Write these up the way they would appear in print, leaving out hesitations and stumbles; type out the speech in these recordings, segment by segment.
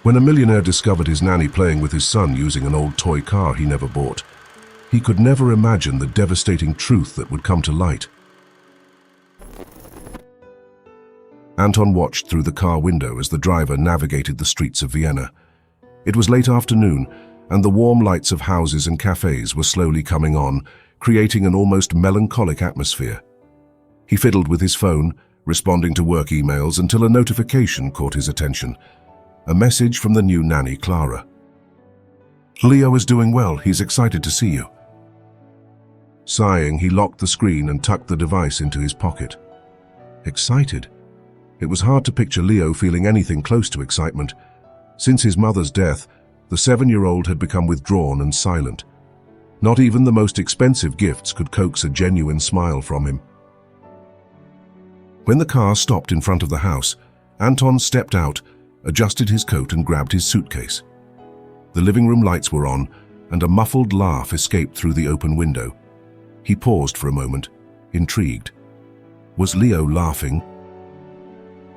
When a millionaire discovered his nanny playing with his son using an old toy car he never bought, he could never imagine the devastating truth that would come to light. Anton watched through the car window as the driver navigated the streets of Vienna. It was late afternoon, and the warm lights of houses and cafes were slowly coming on, creating an almost melancholic atmosphere. He fiddled with his phone, responding to work emails until a notification caught his attention. A message from the new nanny, Clara. "Leo is doing well. He's excited to see you." Sighing, he locked the screen and tucked the device into his pocket. Excited? It was hard to picture Leo feeling anything close to excitement. Since his mother's death, the 7-year-old had become withdrawn and silent. Not even the most expensive gifts could coax a genuine smile from him. When the car stopped in front of the house, Anton stepped out, adjusted his coat and grabbed his suitcase. The living room lights were on, and a muffled laugh escaped through the open window. He paused for a moment, intrigued. Was Leo laughing?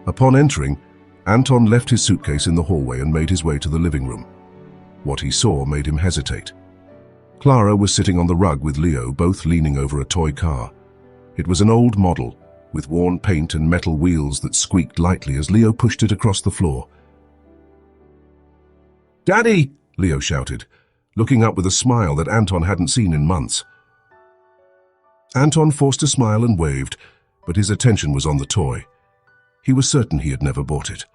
Upon entering, Anton left his suitcase in the hallway and made his way to the living room. What he saw made him hesitate. Clara was sitting on the rug with Leo, both leaning over a toy car. It was an old model, with worn paint and metal wheels that squeaked lightly as Leo pushed it across the floor. "Daddy!" Leo shouted, looking up with a smile that Anton hadn't seen in months. Anton forced a smile and waved, but his attention was on the toy. He was certain he had never bought it.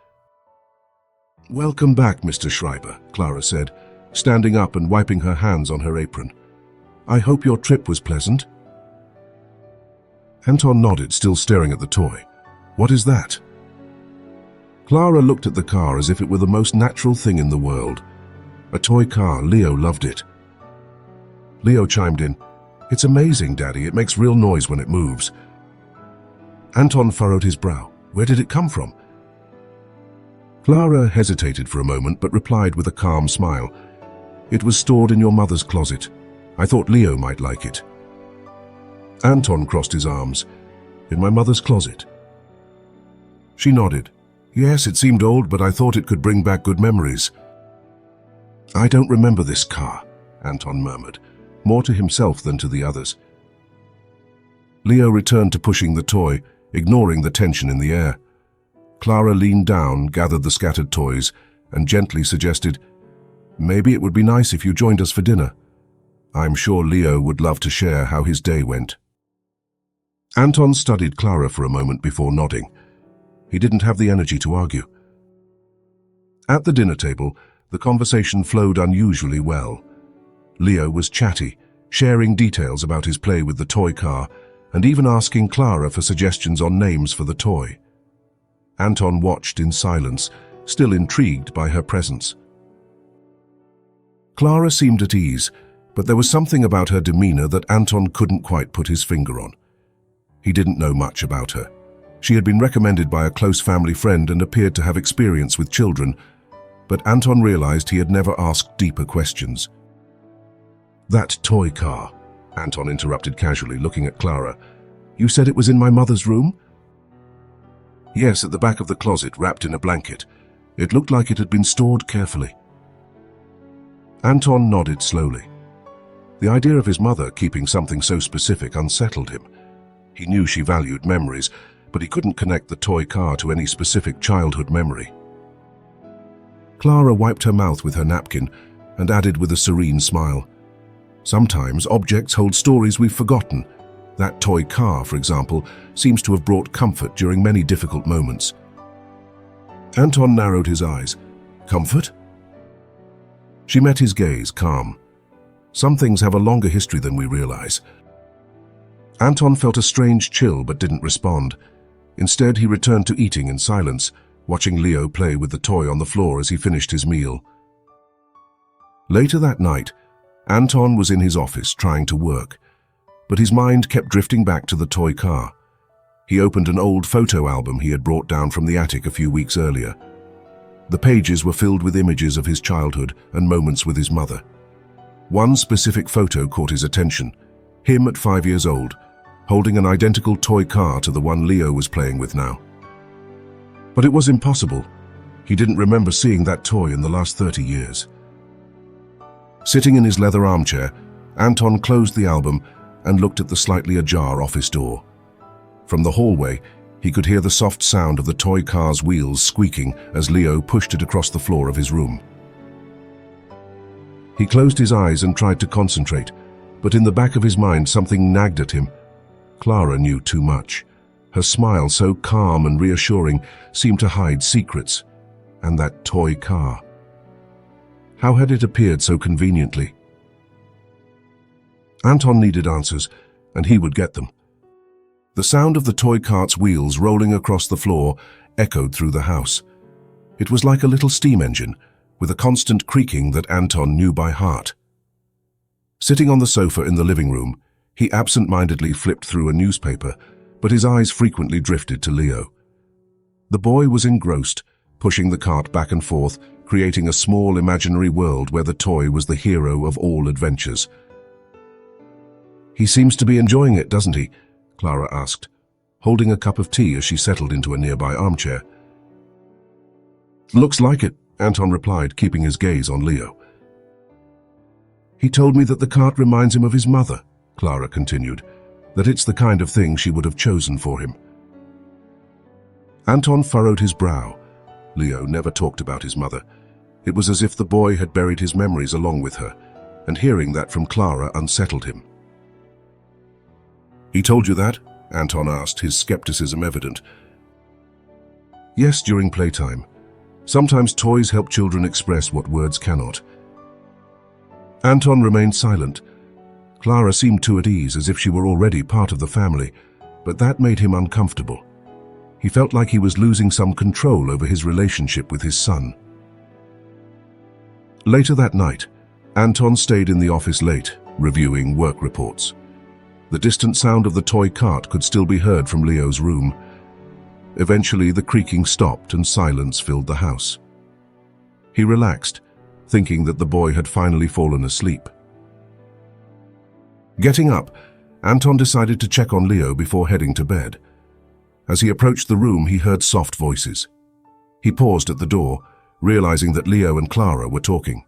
"Welcome back, Mr. Schreiber," Clara said, standing up and wiping her hands on her apron. "I hope your trip was pleasant." Anton nodded, still staring at the toy. "What is that?" Clara looked at the car as if it were the most natural thing in the world. A toy car. Leo loved it. Leo chimed in. "It's amazing, Daddy. It makes real noise when it moves." Anton furrowed his brow. "Where did it come from?" Clara hesitated for a moment but replied with a calm smile. "It was stored in your mother's closet. I thought Leo might like it." Anton crossed his arms. "In my mother's closet?" She nodded. "Yes, it seemed old, but I thought it could bring back good memories." "I don't remember this car," Anton murmured, more to himself than to the others. Leo returned to pushing the toy, ignoring the tension in the air. Clara leaned down, gathered the scattered toys, and gently suggested, "Maybe it would be nice if you joined us for dinner. I'm sure Leo would love to share how his day went." Anton studied Clara for a moment before nodding. He didn't have the energy to argue. At the dinner table, the conversation flowed unusually well. Leo was chatty, sharing details about his play with the toy car, and even asking Clara for suggestions on names for the toy. Anton watched in silence, still intrigued by her presence. Clara seemed at ease, but there was something about her demeanor that Anton couldn't quite put his finger on. He didn't know much about her. She had been recommended by a close family friend and appeared to have experience with children, but Anton realized he had never asked deeper questions. "That toy car," Anton interrupted casually, looking at Clara. "You said it was in my mother's room?" "Yes, at the back of the closet, wrapped in a blanket. It looked like it had been stored carefully." Anton nodded slowly. The idea of his mother keeping something so specific unsettled him. He knew she valued memories, but he couldn't connect the toy car to any specific childhood memory. Clara wiped her mouth with her napkin and added with a serene smile, "Sometimes objects hold stories we've forgotten. That toy car, for example, seems to have brought comfort during many difficult moments." Anton narrowed his eyes. "Comfort?" She met his gaze, calm. "Some things have a longer history than we realize." Anton felt a strange chill but didn't respond. Instead, he returned to eating in silence, watching Leo play with the toy on the floor as he finished his meal. Later that night, Anton was in his office trying to work, but his mind kept drifting back to the toy car. He opened an old photo album he had brought down from the attic a few weeks earlier. The pages were filled with images of his childhood and moments with his mother. One specific photo caught his attention, him at 5 years old, holding an identical toy car to the one Leo was playing with now. But it was impossible. He didn't remember seeing that toy in the last 30 years. Sitting in his leather armchair, Anton closed the album and looked at the slightly ajar office door. From the hallway, he could hear the soft sound of the toy car's wheels squeaking as Leo pushed it across the floor of his room. He closed his eyes and tried to concentrate, but in the back of his mind something nagged at him. Clara knew too much. Her smile, so calm and reassuring, seemed to hide secrets. And that toy car. How had it appeared so conveniently? Anton needed answers, and he would get them. The sound of the toy cart's wheels rolling across the floor echoed through the house. It was like a little steam engine, with a constant creaking that Anton knew by heart. Sitting on the sofa in the living room, he absent-mindedly flipped through a newspaper, but his eyes frequently drifted to Leo. The boy was engrossed, pushing the cart back and forth, creating a small imaginary world where the toy was the hero of all adventures. "He seems to be enjoying it, doesn't he?" Clara asked, holding a cup of tea as she settled into a nearby armchair. "Looks like it," Anton replied, keeping his gaze on Leo. "He told me that the cart reminds him of his mother," Clara continued, "that it's the kind of thing she would have chosen for him." Anton furrowed his brow. Leo never talked about his mother. It was as if the boy had buried his memories along with her, and hearing that from Clara unsettled him. "He told you that?" Anton asked, his skepticism evident. "Yes, during playtime. Sometimes toys help children express what words cannot." Anton remained silent. Clara seemed too at ease, as if she were already part of the family, but that made him uncomfortable. He felt like he was losing some control over his relationship with his son. Later that night, Anton stayed in the office late, reviewing work reports. The distant sound of the toy cart could still be heard from Leo's room. Eventually, the creaking stopped and silence filled the house. He relaxed, thinking that the boy had finally fallen asleep. Getting up, Anton decided to check on Leo before heading to bed. As he approached the room, he heard soft voices. He paused at the door, realizing that Leo and Clara were talking.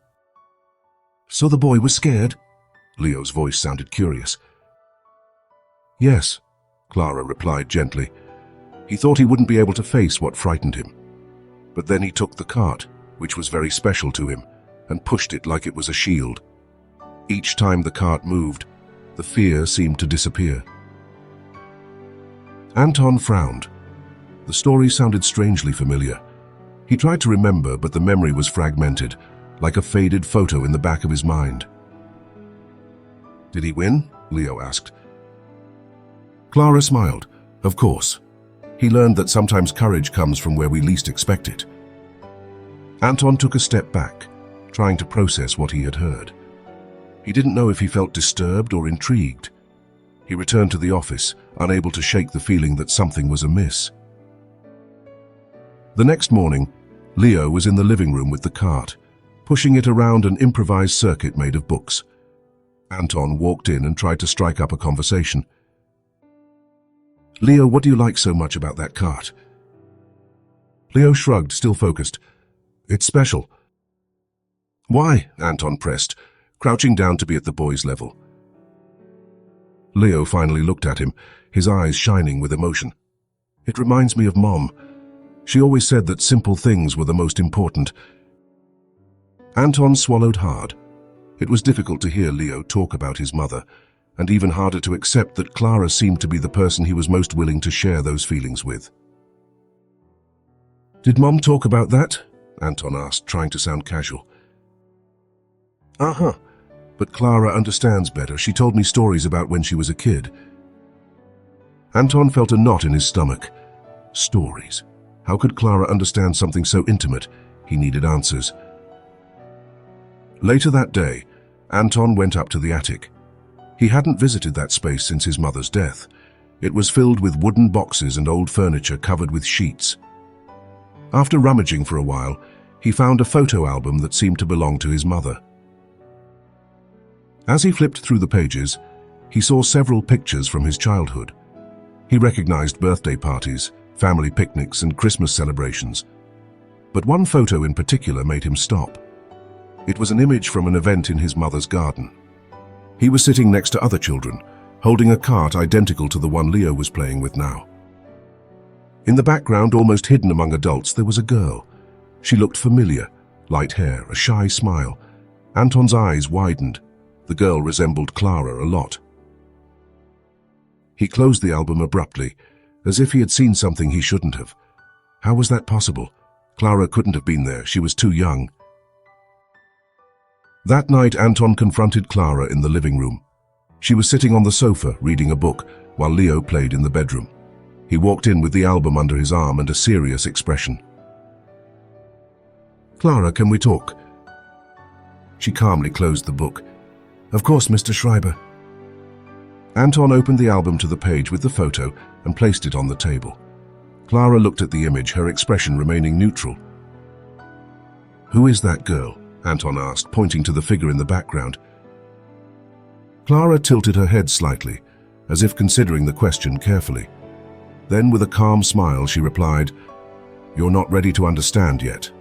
"So the boy was scared?" Leo's voice sounded curious. "Yes," Clara replied gently. "He thought he wouldn't be able to face what frightened him. But then he took the cart, which was very special to him, and pushed it like it was a shield. Each time the cart moved, the fear seemed to disappear." Anton frowned. The story sounded strangely familiar. He tried to remember, but the memory was fragmented, like a faded photo in the back of his mind. "Did he win?" Leo asked. Clara smiled. "Of course. He learned that sometimes courage comes from where we least expect it." Anton took a step back, trying to process what he had heard. He didn't know if he felt disturbed or intrigued. He returned to the office, unable to shake the feeling that something was amiss. The next morning, Leo was in the living room with the cart, pushing it around an improvised circuit made of books. Anton walked in and tried to strike up a conversation. "Leo, what do you like so much about that cart?" Leo shrugged, still focused. "It's special." "Why?" Anton pressed, crouching down to be at the boy's level. Leo finally looked at him, his eyes shining with emotion. "It reminds me of Mom. She always said that simple things were the most important." Anton swallowed hard. It was difficult to hear Leo talk about his mother, and even harder to accept that Clara seemed to be the person he was most willing to share those feelings with. "Did Mom talk about that?" Anton asked, trying to sound casual. "Uh-huh. But Clara understands better. She told me stories about when she was a kid." Anton felt a knot in his stomach. Stories. How could Clara understand something so intimate? He needed answers. Later that day, Anton went up to the attic. He hadn't visited that space since his mother's death. It was filled with wooden boxes and old furniture covered with sheets. After rummaging for a while, he found a photo album that seemed to belong to his mother. As he flipped through the pages, he saw several pictures from his childhood. He recognized birthday parties, family picnics, and Christmas celebrations. But one photo in particular made him stop. It was an image from an event in his mother's garden. He was sitting next to other children, holding a cart identical to the one Leo was playing with now. In the background, almost hidden among adults, there was a girl. She looked familiar, light hair, a shy smile. Anton's eyes widened. The girl resembled Clara a lot. He closed the album abruptly, as if he had seen something he shouldn't have. How was that possible? Clara couldn't have been there. She was too young. That night, Anton confronted Clara in the living room. She was sitting on the sofa, reading a book, while Leo played in the bedroom. He walked in with the album under his arm and a serious expression. "Clara, can we talk?" She calmly closed the book. "Of course, Mr. Schreiber." Anton opened the album to the page with the photo and placed it on the table. Clara looked at the image, her expression remaining neutral. "Who is that girl?" Anton asked, pointing to the figure in the background. Clara tilted her head slightly, as if considering the question carefully. Then, with a calm smile, she replied, "You're not ready to understand yet."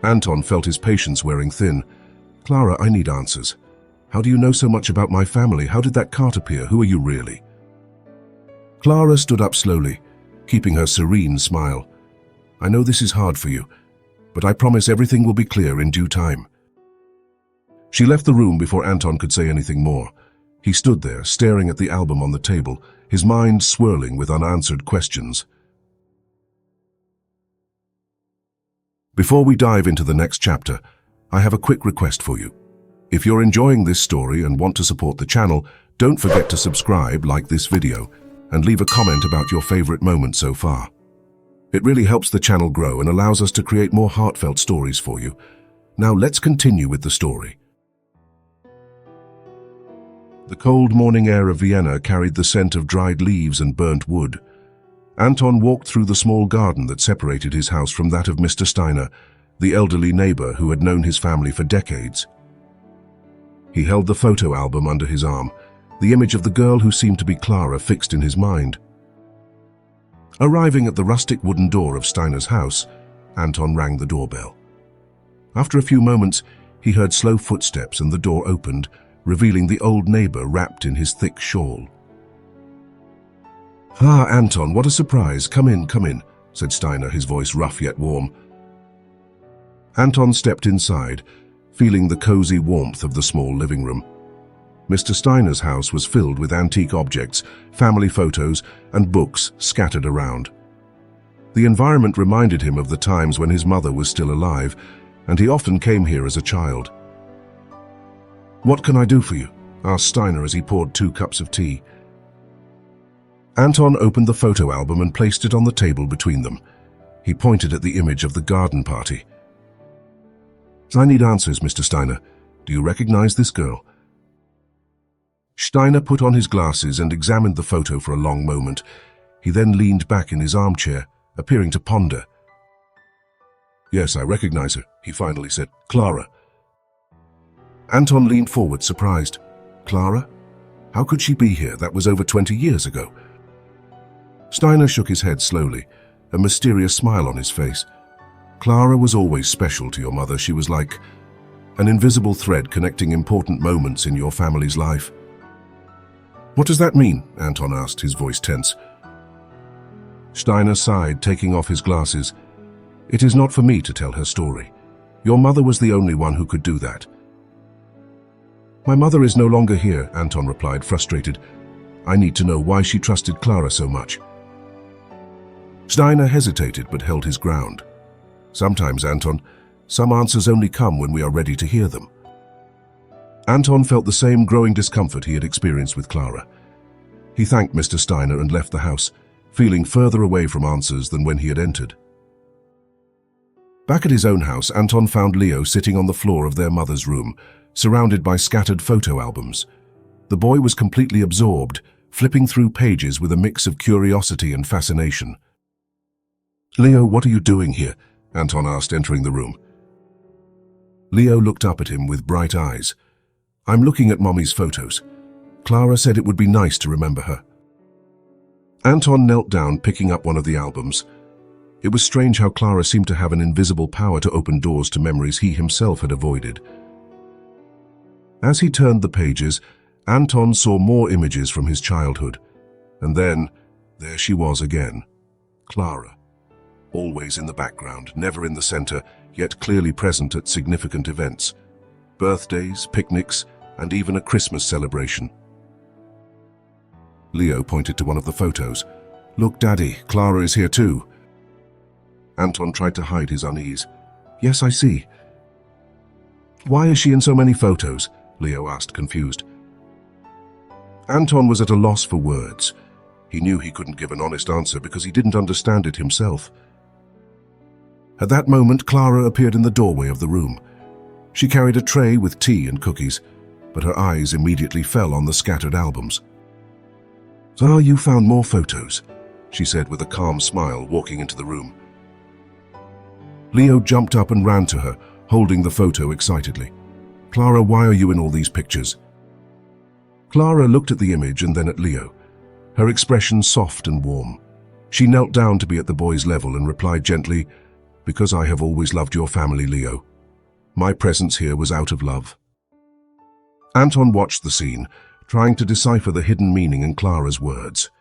Anton felt his patience wearing thin. "Clara, I need answers. How do you know so much about my family? How did that cart appear? Who are you really?" Clara stood up slowly, keeping her serene smile. "I know this is hard for you, but I promise everything will be clear in due time." She left the room before Anton could say anything more. He stood there, staring at the album on the table, his mind swirling with unanswered questions. Before we dive into the next chapter, I have a quick request for you. If you're enjoying this story and want to support the channel, don't forget to subscribe, like this video, and leave a comment about your favorite moment so far. It really helps the channel grow and allows us to create more heartfelt stories for you. Now let's continue with the story. The cold morning air of Vienna carried the scent of dried leaves and burnt wood. Anton walked through the small garden that separated his house from that of Mr. Steiner, the elderly neighbor who had known his family for decades. He held the photo album under his arm, the image of the girl who seemed to be Clara fixed in his mind. Arriving at the rustic wooden door of Steiner's house, Anton rang the doorbell. After a few moments, he heard slow footsteps and the door opened, revealing the old neighbor wrapped in his thick shawl. "Ah, Anton, what a surprise. Come in," said Steiner, his voice rough yet warm. Anton stepped inside, feeling the cozy warmth of the small living room. Mr. Steiner's house was filled with antique objects, family photos, and books scattered around. The environment reminded him of the times when his mother was still alive, and he often came here as a child. "What can I do for you?" asked Steiner as he poured 2 cups of tea. Anton opened the photo album and placed it on the table between them. He pointed at the image of the garden party. "I need answers, Mr. Steiner. Do you recognize this girl?" Steiner put on his glasses and examined the photo for a long moment. He then leaned back in his armchair, appearing to ponder. "Yes, I recognize her," he finally said. "Clara." Anton leaned forward, surprised. "Clara? How could she be here? That was over 20 years ago." Steiner shook his head slowly, a mysterious smile on his face. "Clara was always special to your mother. She was like an invisible thread connecting important moments in your family's life." "What does that mean?" Anton asked, his voice tense. Steiner sighed, taking off his glasses. "It is not for me to tell her story. Your mother was the only one who could do that." "My mother is no longer here," Anton replied, frustrated. "I need to know why she trusted Clara so much." Steiner hesitated but held his ground. "Sometimes, Anton, some answers only come when we are ready to hear them." Anton felt the same growing discomfort he had experienced with Clara. He thanked Mr. Steiner and left the house, feeling further away from answers than when he had entered. Back at his own house, Anton found Leo sitting on the floor of their mother's room, surrounded by scattered photo albums. The boy was completely absorbed, flipping through pages with a mix of curiosity and fascination. "Leo, what are you doing here?" Anton asked, entering the room. Leo looked up at him with bright eyes. "I'm looking at Mommy's photos. Clara said it would be nice to remember her." Anton knelt down, picking up one of the albums. It was strange how Clara seemed to have an invisible power to open doors to memories he himself had avoided. As he turned the pages, Anton saw more images from his childhood. And then, there she was again, Clara. Always in the background, never in the center, yet clearly present at significant events. Birthdays, picnics, and even a Christmas celebration. Leo pointed to one of the photos. "Look, Daddy, Clara is here too." Anton tried to hide his unease. "Yes, I see." "Why is she in so many photos?" Leo asked, confused. Anton was at a loss for words. He knew he couldn't give an honest answer because he didn't understand it himself. At that moment, Clara appeared in the doorway of the room. She carried a tray with tea and cookies, but her eyes immediately fell on the scattered albums. "So you found more photos," she said with a calm smile, walking into the room. Leo jumped up and ran to her, holding the photo excitedly. "Clara, why are you in all these pictures?" Clara looked at the image and then at Leo, her expression soft and warm. She knelt down to be at the boy's level and replied gently, "Because I have always loved your family, Leo. My presence here was out of love." Anton watched the scene, trying to decipher the hidden meaning in Clara's words.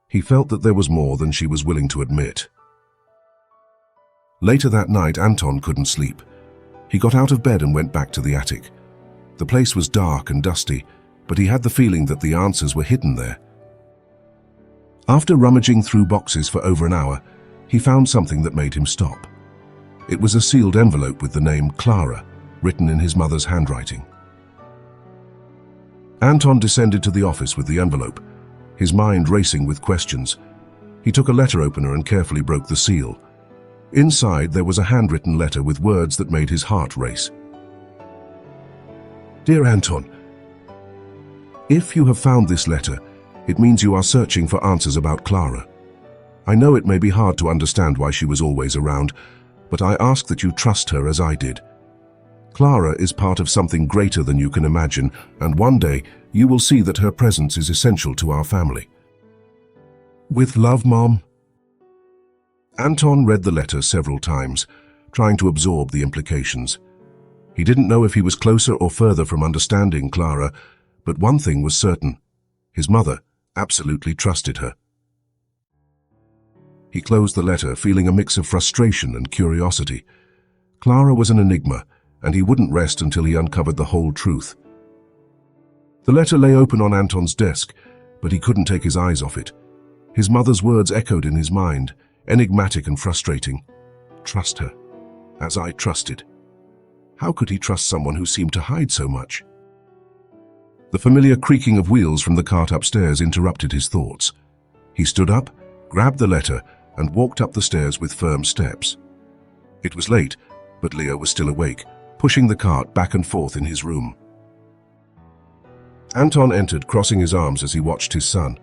He felt that there was more than she was willing to admit. Later that night, Anton couldn't sleep. He got out of bed and went back to the attic. The place was dark and dusty, but he had the feeling that the answers were hidden there. After rummaging through boxes for over an hour, he found something that made him stop. It was a sealed envelope with the name Clara, written in his mother's handwriting. Anton descended to the office with the envelope, his mind racing with questions. He took a letter opener and carefully broke the seal. Inside, there was a handwritten letter with words that made his heart race. "Dear Anton, if you have found this letter, it means you are searching for answers about Clara. I know it may be hard to understand why she was always around, but I ask that you trust her as I did. Clara is part of something greater than you can imagine, and one day you will see that her presence is essential to our family. With love, Mom." Anton read the letter several times, trying to absorb the implications. He didn't know if he was closer or further from understanding Clara, but one thing was certain. His mother absolutely trusted her. He closed the letter, feeling a mix of frustration and curiosity. Clara was an enigma, and he wouldn't rest until he uncovered the whole truth. The letter lay open on Anton's desk, but he couldn't take his eyes off it. His mother's words echoed in his mind, enigmatic and frustrating. Trust her, as I trusted. How could he trust someone who seemed to hide so much? The familiar creaking of wheels from the cart upstairs interrupted his thoughts. He stood up, grabbed the letter, and walked up the stairs with firm steps. It was late, but Leo was still awake, pushing the cart back and forth in his room. Anton entered, crossing his arms as he watched his son.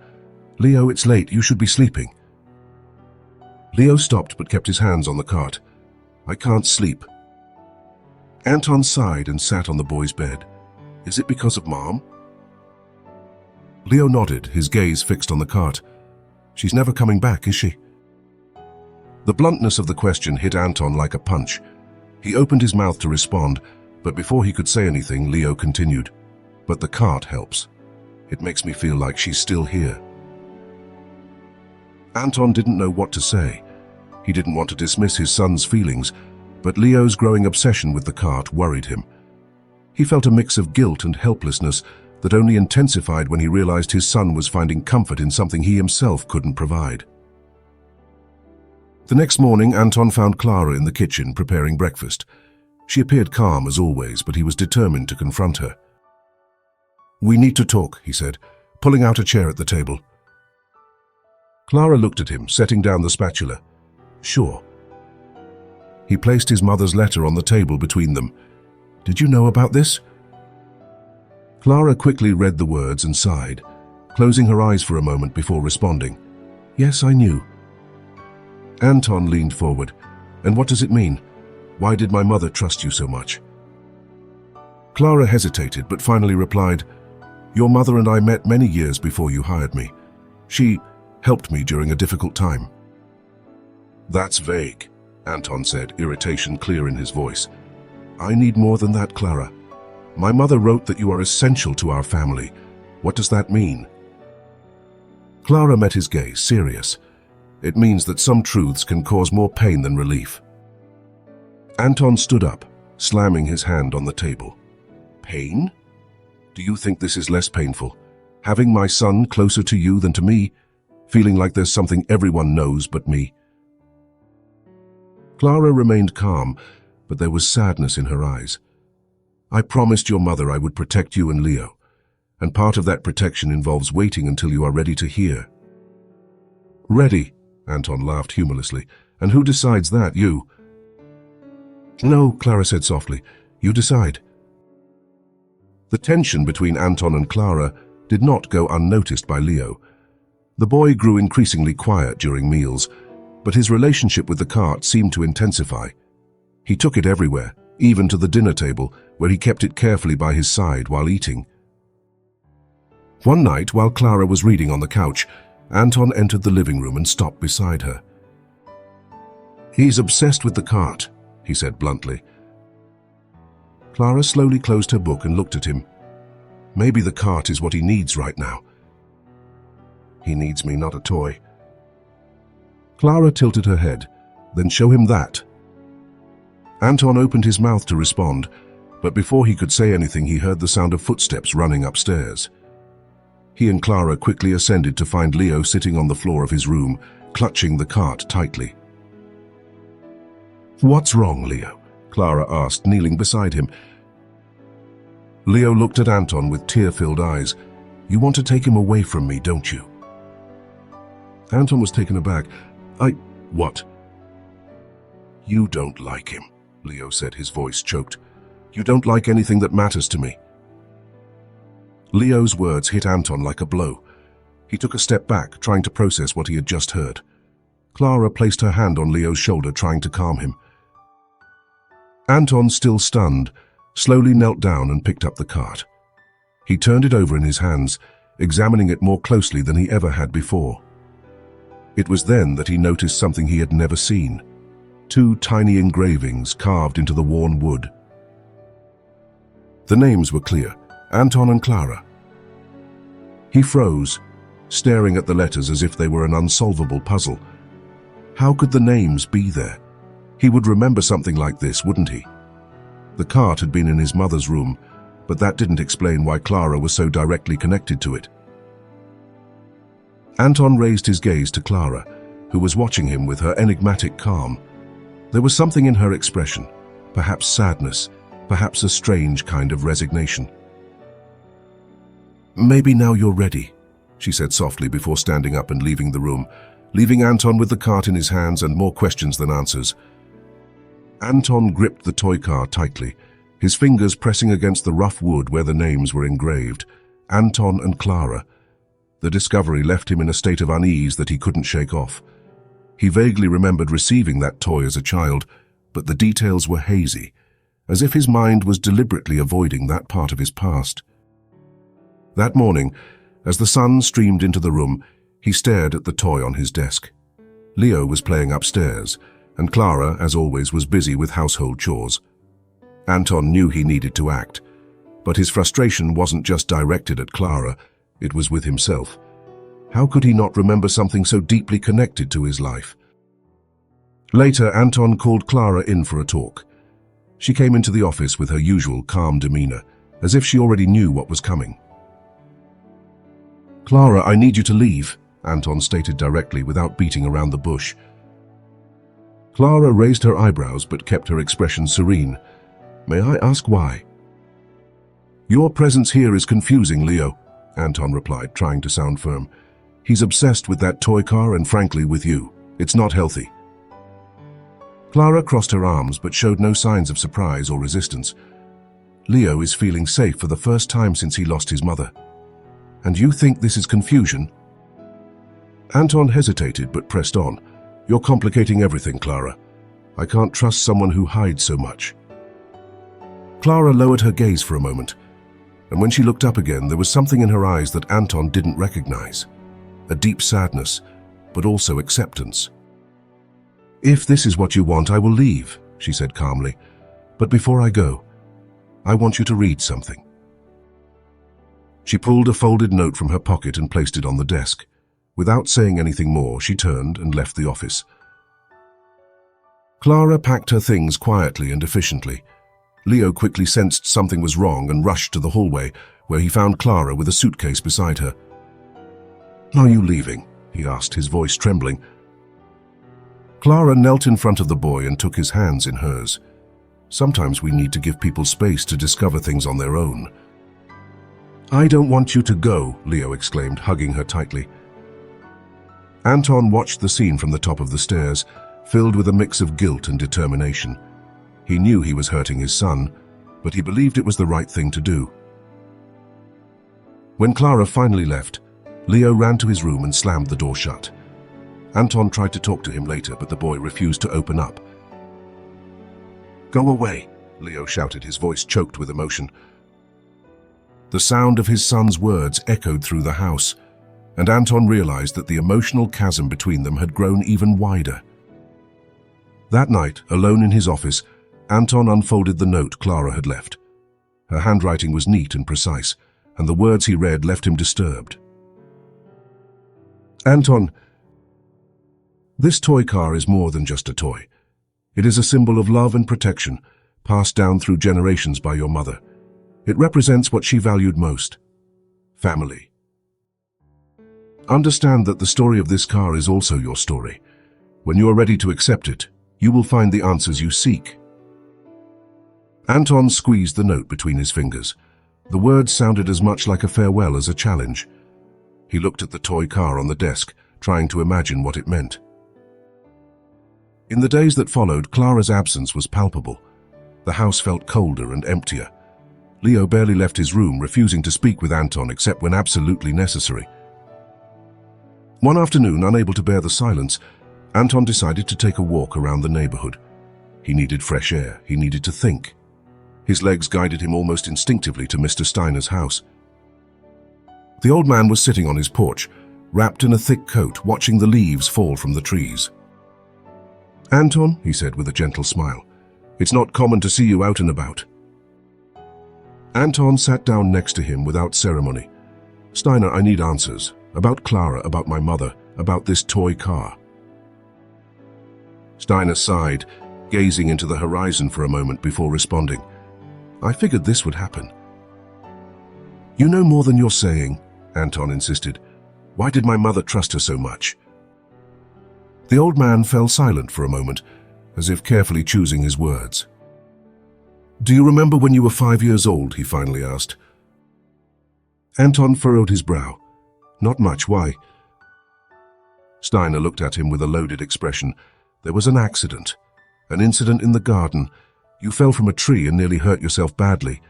"Leo, it's late. You should be sleeping." Leo stopped but kept his hands on the cart. "I can't sleep." Anton sighed and sat on the boy's bed. "Is it because of Mom?" Leo nodded, his gaze fixed on the cart. "She's never coming back, is she?" The bluntness of the question hit Anton like a punch. He opened his mouth to respond, but before he could say anything, Leo continued. "But the cart helps. It makes me feel like she's still here." Anton didn't know what to say. He didn't want to dismiss his son's feelings, but Leo's growing obsession with the cart worried him. He felt a mix of guilt and helplessness that only intensified when he realized his son was finding comfort in something he himself couldn't provide. The next morning, Anton found Clara in the kitchen preparing breakfast. She appeared calm as always, but he was determined to confront her. "We need to talk," he said, pulling out a chair at the table. Clara looked at him, setting down the spatula. "Sure." He placed his mother's letter on the table between them. "Did you know about this?" Clara quickly read the words and sighed, closing her eyes for a moment before responding. "Yes, I knew." Anton leaned forward. "And what does it mean? Why did my mother trust you so much?" Clara hesitated, but finally replied, "Your mother and I met many years before you hired me. She helped me during a difficult time." That's vague, Anton said, irritation clear in his voice. I need more than that, Clara. My mother wrote that you are essential to our family. What does that mean? Clara met his gaze, serious. It means that some truths can cause more pain than relief. Anton stood up, slamming his hand on the table. Pain? Do you think this is less painful? Having my son closer to you than to me? Feeling like there's something everyone knows but me? Clara remained calm, but there was sadness in her eyes. I promised your mother I would protect you and Leo, and part of that protection involves waiting until you are ready to hear. Ready, Anton laughed humorlessly. And who decides that, you? No, Clara said softly. You decide. The tension between Anton and Clara did not go unnoticed by Leo. The boy grew increasingly quiet during meals, but his relationship with the cart seemed to intensify. He took it everywhere, even to the dinner table, where he kept it carefully by his side while eating. One night, while Clara was reading on the couch, Anton entered the living room and stopped beside her. He's obsessed with the cart, he said bluntly. Clara slowly closed her book and looked at him. Maybe the cart is what he needs right now. He needs me, not a toy. Clara tilted her head. Then show him that. Anton opened his mouth to respond, but before he could say anything, he heard the sound of footsteps running upstairs. He and Clara quickly ascended to find Leo sitting on the floor of his room, clutching the cart tightly. What's wrong, Leo? Clara asked, kneeling beside him. Leo looked at Anton with tear-filled eyes. You want to take him away from me, don't you? Anton was taken aback. What? You don't like him, Leo said, his voice choked. You don't like anything that matters to me. Leo's words hit Anton like a blow. He took a step back, trying to process what he had just heard. Clara placed her hand on Leo's shoulder, trying to calm him. Anton, still stunned, slowly knelt down and picked up the cart. He turned it over in his hands, examining it more closely than he ever had before. It was then that he noticed something he had never seen. 2 tiny engravings carved into the worn wood. The names were clear, Anton and Clara. He froze, staring at the letters as if they were an unsolvable puzzle. How could the names be there? He would remember something like this, wouldn't he? The cart had been in his mother's room, but that didn't explain why Clara was so directly connected to it. Anton raised his gaze to Clara, who was watching him with her enigmatic calm. There was something in her expression, perhaps sadness, perhaps a strange kind of resignation. Maybe now you're ready, she said softly before standing up and leaving the room, leaving Anton with the cart in his hands and more questions than answers. Anton gripped the toy car tightly, his fingers pressing against the rough wood where the names were engraved. Anton and Clara. The discovery left him in a state of unease that he couldn't shake off. He vaguely remembered receiving that toy as a child, but the details were hazy, as if his mind was deliberately avoiding that part of his past. That morning, as the sun streamed into the room, he stared at the toy on his desk. Leo was playing upstairs, and Clara, as always, was busy with household chores. Anton knew he needed to act, but his frustration wasn't just directed at Clara, it was with himself. How could he not remember something so deeply connected to his life? Later, Anton called Clara in for a talk. She came into the office with her usual calm demeanor, as if she already knew what was coming. Clara, I need you to leave, Anton stated directly without beating around the bush. Clara raised her eyebrows but kept her expression serene. May I ask why? Your presence here is confusing, Leo, Anton replied, trying to sound firm. He's obsessed with that toy car and frankly with you. It's not healthy. Clara crossed her arms but showed no signs of surprise or resistance. Leo is feeling safe for the first time since he lost his mother. And you think this is confusion? Anton hesitated but pressed on. You're complicating everything, Clara. I can't trust someone who hides so much. Clara lowered her gaze for a moment, and when she looked up again, there was something in her eyes that Anton didn't recognize. A deep sadness, but also acceptance. "If this is what you want, I will leave," she said calmly. "But before I go, I want you to read something." She pulled a folded note from her pocket and placed it on the desk. Without saying anything more, she turned and left the office. Clara packed her things quietly and efficiently. Leo quickly sensed something was wrong and rushed to the hallway, where he found Clara with a suitcase beside her. "Are you leaving?" he asked, his voice trembling. Clara knelt in front of the boy and took his hands in hers. Sometimes we need to give people space to discover things on their own. "I don't want you to go," Leo exclaimed, hugging her tightly. Anton watched the scene from the top of the stairs, filled with a mix of guilt and determination. He knew he was hurting his son, but he believed it was the right thing to do. When Clara finally left, Leo ran to his room and slammed the door shut. Anton tried to talk to him later, but the boy refused to open up. "Go away," Leo shouted, his voice choked with emotion. The sound of his son's words echoed through the house, and Anton realized that the emotional chasm between them had grown even wider. That night, alone in his office, Anton unfolded the note Clara had left. Her handwriting was neat and precise, and the words he read left him disturbed. "Anton, this toy car is more than just a toy. It is a symbol of love and protection, passed down through generations by your mother. It represents what she valued most: family. Understand that the story of this car is also your story. When you are ready to accept it, you will find the answers you seek." Anton squeezed the note between his fingers. The words sounded as much like a farewell as a challenge. He looked at the toy car on the desk, trying to imagine what it meant. In the days that followed, Clara's absence was palpable. The house felt colder and emptier. Leo barely left his room, refusing to speak with Anton except when absolutely necessary. One afternoon, unable to bear the silence, Anton decided to take a walk around the neighborhood. He needed fresh air. He needed to think. His legs guided him almost instinctively to Mr. Steiner's house. The old man was sitting on his porch, wrapped in a thick coat, watching the leaves fall from the trees. "Anton," he said with a gentle smile, "it's not common to see you out and about." Anton sat down next to him without ceremony. "Steiner, I need answers. About Clara, about my mother, about this toy car." Steiner sighed, gazing into the horizon for a moment before responding. "I figured this would happen." "You know more than you're saying," Anton insisted. "Why did my mother trust her so much?" The old man fell silent for a moment, as if carefully choosing his words. "Do you remember when you were 5 years old?" he finally asked. Anton furrowed his brow. "Not much, why?" Steiner looked at him with a loaded expression. "There was an accident. An incident in the garden. You fell from a tree and nearly hurt yourself badly."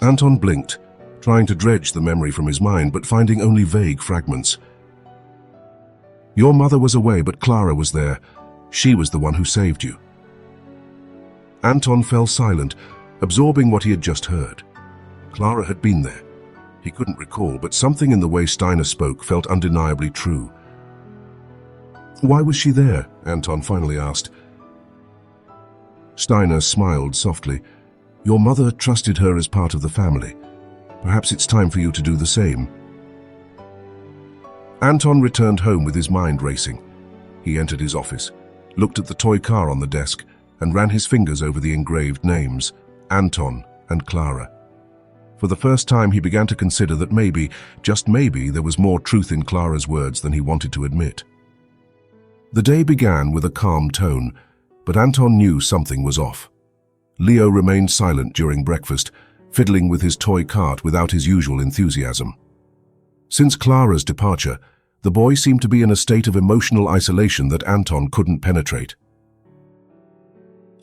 Anton blinked, trying to dredge the memory from his mind, but finding only vague fragments. "Your mother was away, but Clara was there. She was the one who saved you." Anton fell silent, absorbing what he had just heard. Clara had been there. He couldn't recall, but something in the way Steiner spoke felt undeniably true. "Why was she there?" Anton finally asked. Steiner smiled softly. "Your mother trusted her as part of the family. Perhaps it's time for you to do the same." Anton returned home with his mind racing. He entered his office, looked at the toy car on the desk, and ran his fingers over the engraved names, Anton and Clara. For the first time, he began to consider that maybe, just maybe, there was more truth in Clara's words than he wanted to admit. The day began with a calm tone, but Anton knew something was off. Leo remained silent during breakfast, fiddling with his toy cart without his usual enthusiasm. Since Clara's departure, the boy seemed to be in a state of emotional isolation that Anton couldn't penetrate.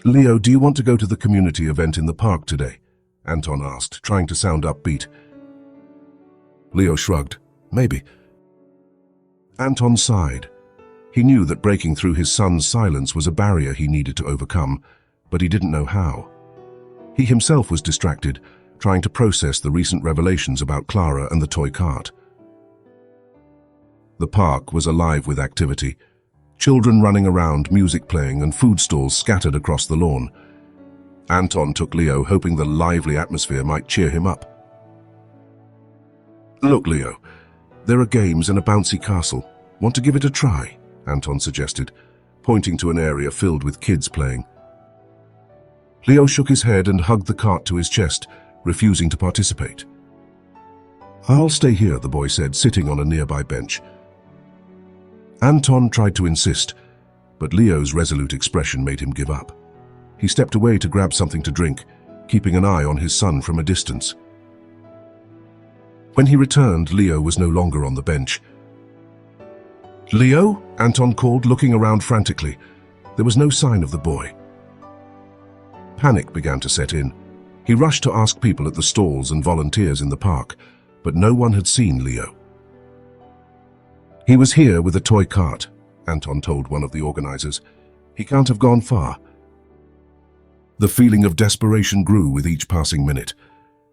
"Leo, do you want to go to the community event in the park today?" Anton asked, trying to sound upbeat. Leo shrugged. "Maybe." Anton sighed. He knew that breaking through his son's silence was a barrier he needed to overcome, but he didn't know how. He himself was distracted, trying to process the recent revelations about Clara and the toy cart. The park was alive with activity. Children running around, music playing, and food stalls scattered across the lawn. Anton took Leo, hoping the lively atmosphere might cheer him up. "Look, Leo, there are games and a bouncy castle. Want to give it a try?" Anton suggested, pointing to an area filled with kids playing. Leo shook his head and hugged the cart to his chest, refusing to participate. "I'll stay here," the boy said, sitting on a nearby bench. Anton tried to insist, but Leo's resolute expression made him give up. He stepped away to grab something to drink, keeping an eye on his son from a distance. When he returned, Leo was no longer on the bench. "Leo?" Anton called, looking around frantically. There was no sign of the boy. Panic began to set in. He rushed to ask people at the stalls and volunteers in the park, but no one had seen Leo. "He was here with a toy cart," Anton told one of the organizers. "He can't have gone far." The feeling of desperation grew with each passing minute.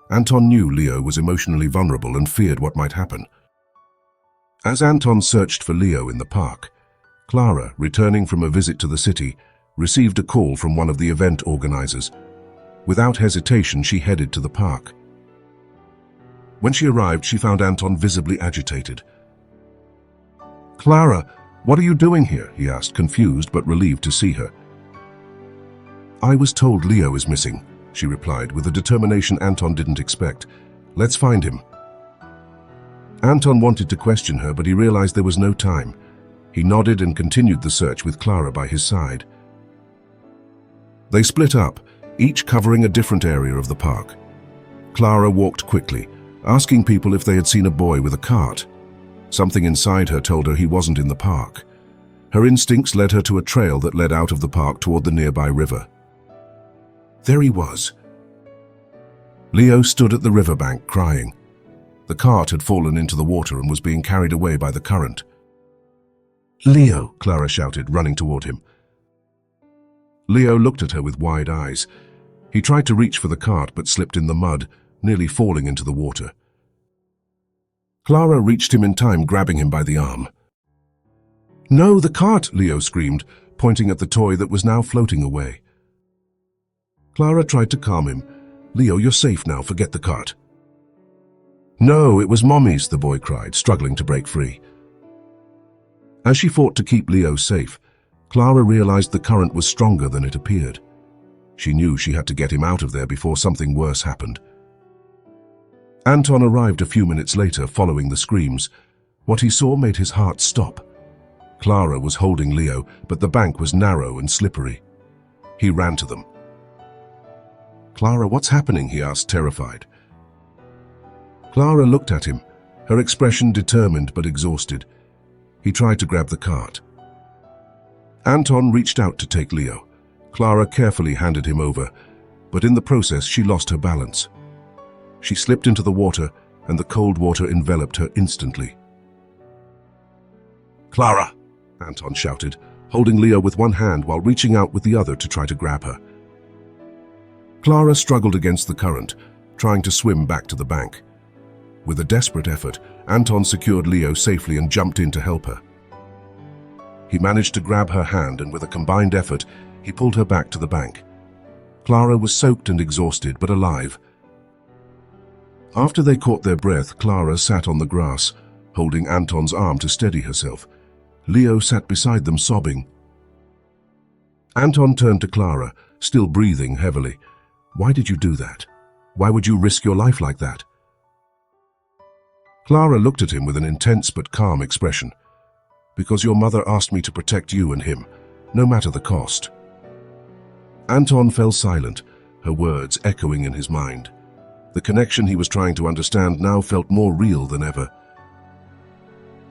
Anton knew Leo was emotionally vulnerable and feared what might happen. As Anton searched for Leo in the park, Clara, returning from a visit to the city, received a call from one of the event organizers. Without hesitation, she headed to the park. When she arrived, she found Anton visibly agitated. "Clara, what are you doing here?" he asked, confused but relieved to see her. "I was told Leo is missing," she replied with a determination Anton didn't expect. "Let's find him." Anton wanted to question her, but he realized there was no time. He nodded and continued the search with Clara by his side. They split up, each covering a different area of the park. Clara walked quickly, asking people if they had seen a boy with a cart. Something inside her told her he wasn't in the park. Her instincts led her to a trail that led out of the park toward the nearby river. There he was. Leo stood at the riverbank, crying. The cart had fallen into the water and was being carried away by the current. "Leo!" Clara shouted, running toward him. Leo looked at her with wide eyes. He tried to reach for the cart but slipped in the mud, nearly falling into the water. Clara reached him in time, grabbing him by the arm. "No, the cart!" Leo screamed, pointing at the toy that was now floating away. Clara tried to calm him. "Leo, you're safe now, forget the cart." "No, it was Mommy's," the boy cried, struggling to break free. As she fought to keep Leo safe, Clara realized the current was stronger than it appeared. She knew she had to get him out of there before something worse happened. Anton arrived a few minutes later, following the screams. What he saw made his heart stop. Clara was holding Leo, but the bank was narrow and slippery. He ran to them. "Clara, what's happening?" he asked, terrified. Clara looked at him, her expression determined but exhausted. He tried to grab the cart. Anton reached out to take Leo. Clara carefully handed him over, but in the process she lost her balance. She slipped into the water, and the cold water enveloped her instantly. "Clara!" Anton shouted, holding Leo with one hand while reaching out with the other to try to grab her. Clara struggled against the current, trying to swim back to the bank. With a desperate effort, Anton secured Leo safely and jumped in to help her. He managed to grab her hand, and with a combined effort, he pulled her back to the bank. Clara was soaked and exhausted, but alive. After they caught their breath, Clara sat on the grass, holding Anton's arm to steady herself. Leo sat beside them, sobbing. Anton turned to Clara, still breathing heavily. "Why did you do that? Why would you risk your life like that?" Clara looked at him with an intense but calm expression. "Because your mother asked me to protect you and him, no matter the cost." Anton fell silent, her words echoing in his mind. The connection he was trying to understand now felt more real than ever.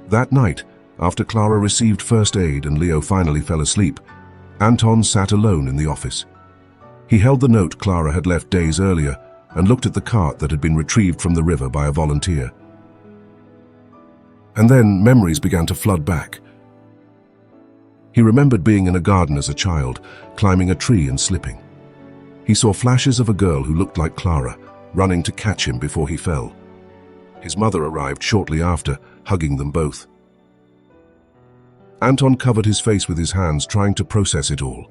That night, after Clara received first aid and Leo finally fell asleep, Anton sat alone in the office. He held the note Clara had left days earlier and looked at the cart that had been retrieved from the river by a volunteer. And then memories began to flood back. He remembered being in a garden as a child, climbing a tree and slipping. He saw flashes of a girl who looked like Clara, running to catch him before he fell. His mother arrived shortly after, hugging them both. Anton covered his face with his hands, trying to process it all.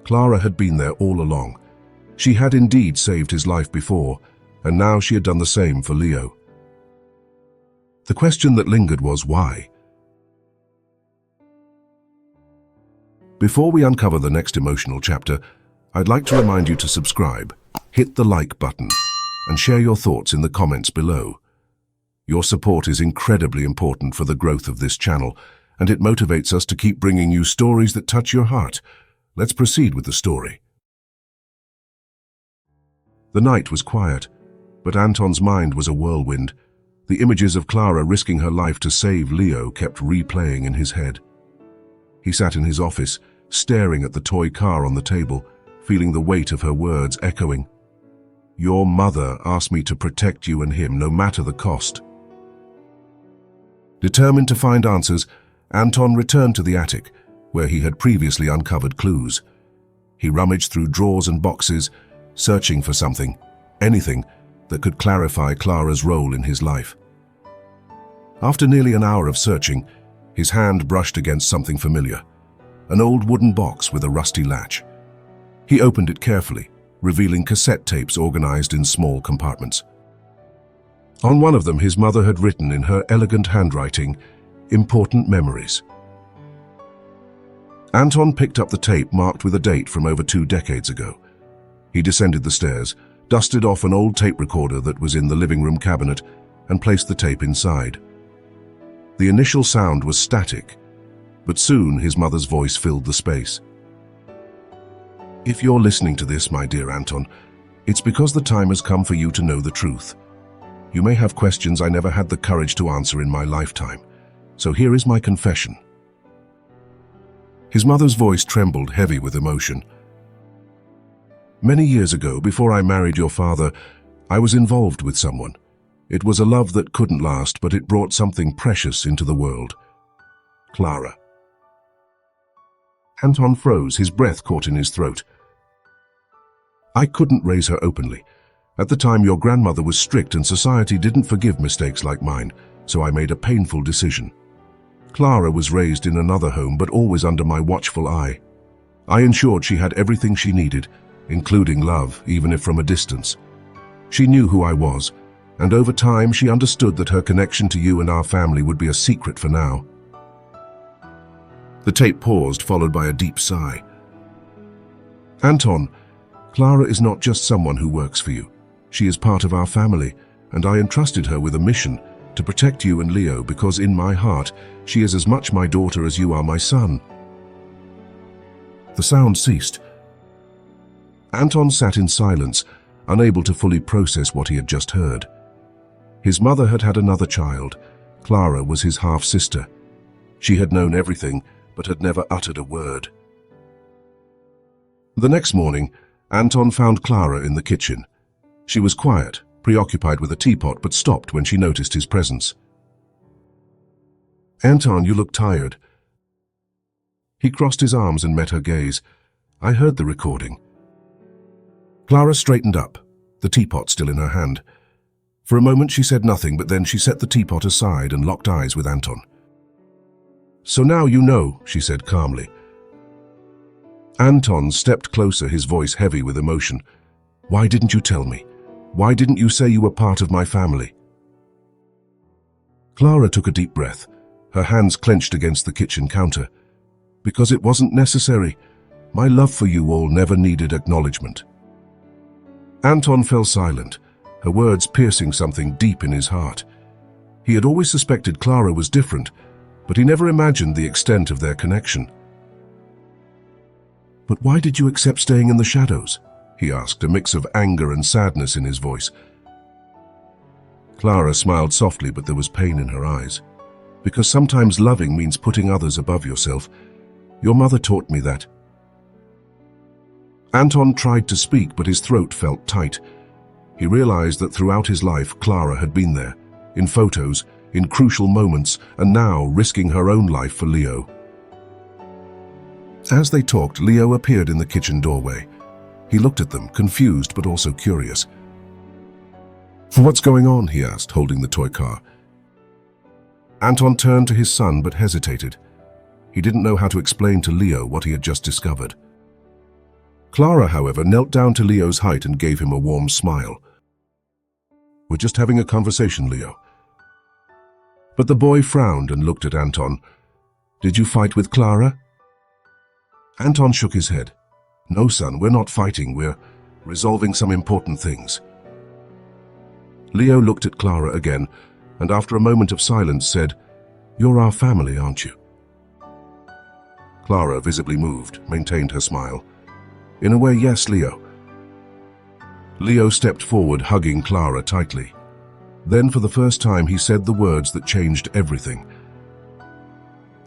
Clara had been there all along. She had indeed saved his life before, and now she had done the same for Leo. The question that lingered was why? Before we uncover the next emotional chapter, I'd like to remind you to subscribe, hit the like button, and share your thoughts in the comments below. Your support is incredibly important for the growth of this channel, and it motivates us to keep bringing you stories that touch your heart. Let's proceed with the story. The night was quiet, but Anton's mind was a whirlwind. The images of Clara risking her life to save Leo kept replaying in his head. He sat in his office, staring at the toy car on the table, feeling the weight of her words echoing. "Your mother asked me to protect you and him, no matter the cost." Determined to find answers, Anton returned to the attic, where he had previously uncovered clues. He rummaged through drawers and boxes, searching for something, anything, that could clarify Clara's role in his life. After nearly an hour of searching, his hand brushed against something familiar, an old wooden box with a rusty latch. He opened it carefully, revealing cassette tapes organized in small compartments. On one of them, his mother had written in her elegant handwriting, "Important memories." Anton picked up the tape marked with a date from over 2 decades ago. He descended the stairs, dusted off an old tape recorder that was in the living room cabinet, and placed the tape inside. The initial sound was static, but soon his mother's voice filled the space. "If you're listening to this, my dear Anton, it's because the time has come for you to know the truth. You may have questions I never had the courage to answer in my lifetime, so here is my confession." His mother's voice trembled, heavy with emotion. "Many years ago, before I married your father, I was involved with someone. It was a love that couldn't last, but it brought something precious into the world. Clara." Anton froze, his breath caught in his throat. "I couldn't raise her openly. At the time, your grandmother was strict and society didn't forgive mistakes like mine, so I made a painful decision. Clara was raised in another home, but always under my watchful eye. I ensured she had everything she needed, including love, even if from a distance. She knew who I was, and over time she understood that her connection to you and our family would be a secret for now." The tape paused, followed by a deep sigh. "Anton, Clara is not just someone who works for you. She is part of our family, and I entrusted her with a mission to protect you and Leo because in my heart, she is as much my daughter as you are my son." The sound ceased. Anton sat in silence, unable to fully process what he had just heard. His mother had had another child. Clara was his half-sister. She had known everything, but had never uttered a word. The next morning, Anton found Clara in the kitchen. She was quiet, preoccupied with a teapot, but stopped when she noticed his presence. "Anton, you look tired." He crossed his arms and met her gaze. "I heard the recording." Clara straightened up, the teapot still in her hand. For a moment she said nothing, but then she set the teapot aside and locked eyes with Anton. "So now you know," she said calmly. Anton stepped closer, his voice heavy with emotion. "Why didn't you tell me? Why didn't you say you were part of my family?" Clara took a deep breath, her hands clenched against the kitchen counter. "Because it wasn't necessary. My love for you all never needed acknowledgement." Anton fell silent, her words piercing something deep in his heart. He had always suspected Clara was different, but he never imagined the extent of their connection. "But why did you accept staying in the shadows?" he asked, a mix of anger and sadness in his voice. Clara smiled softly, but there was pain in her eyes. "Because sometimes loving means putting others above yourself. Your mother taught me that." Anton tried to speak, but his throat felt tight. He realized that throughout his life, Clara had been there, in photos, in crucial moments, and now risking her own life for Leo. As they talked, Leo appeared in the kitchen doorway. He looked at them, confused but also curious. "What's going on?" he asked, holding the toy car. Anton turned to his son but hesitated. He didn't know how to explain to Leo what he had just discovered. Clara, however, knelt down to Leo's height and gave him a warm smile. "We're just having a conversation, Leo." But the boy frowned and looked at Anton. "Did you fight with Clara?" Anton shook his head. "No, son, we're not fighting. We're resolving some important things." Leo looked at Clara again, and after a moment of silence said, "You're our family, aren't you?" Clara, visibly moved, maintained her smile. "In a way, yes, Leo." Leo stepped forward, hugging Clara tightly. Then, for the first time, he said the words that changed everything.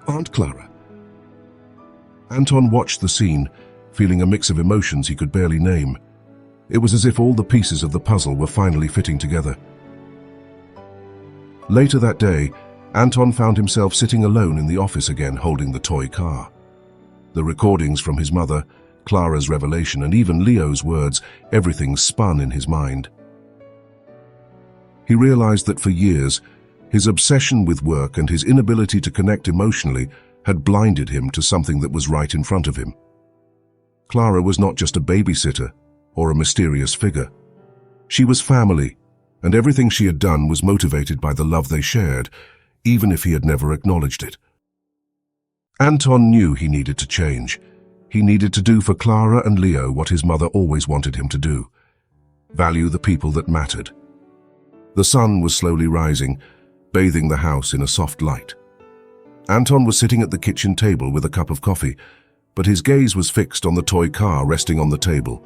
"Aunt Clara." Anton watched the scene, feeling a mix of emotions he could barely name. It was as if all the pieces of the puzzle were finally fitting together. Later that day, Anton found himself sitting alone in the office again, holding the toy car. The recordings from his mother, Clara's revelation, and even Leo's words, everything spun in his mind. He realized that for years, his obsession with work and his inability to connect emotionally had blinded him to something that was right in front of him. Clara was not just a babysitter or a mysterious figure. She was family, and everything she had done was motivated by the love they shared, even if he had never acknowledged it. Anton knew he needed to change. He needed to do for Clara and Leo what his mother always wanted him to do: value the people that mattered. The sun was slowly rising, bathing the house in a soft light. Anton was sitting at the kitchen table with a cup of coffee, but his gaze was fixed on the toy car resting on the table.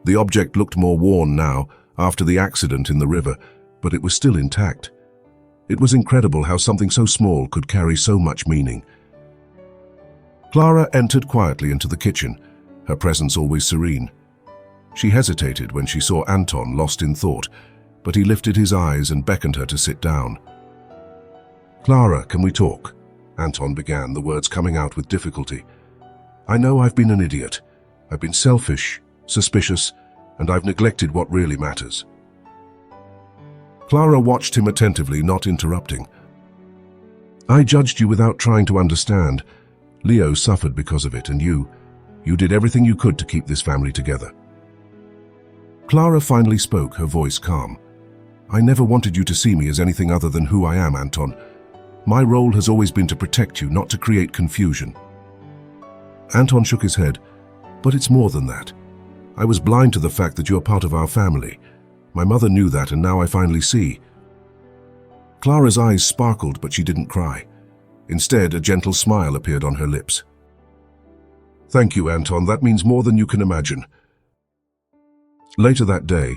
The object looked more worn now, after the accident in the river, but it was still intact. It was incredible how something so small could carry so much meaning. Clara entered quietly into the kitchen, her presence always serene. She hesitated when she saw Anton lost in thought, but he lifted his eyes and beckoned her to sit down. "Clara, can we talk?" Anton began, the words coming out with difficulty. "I know I've been an idiot. I've been selfish, suspicious, and I've neglected what really matters." Clara watched him attentively, not interrupting. "I judged you without trying to understand. Leo suffered because of it, and you did everything you could to keep this family together." Clara finally spoke, her voice calm. "I never wanted you to see me as anything other than who I am, Anton. My role has always been to protect you, not to create confusion." Anton shook his head. "But it's more than that. I was blind to the fact that you're part of our family. My mother knew that, and now I finally see." Clara's eyes sparkled, but she didn't cry. Instead, a gentle smile appeared on her lips. "Thank you, Anton. That means more than you can imagine." Later that day,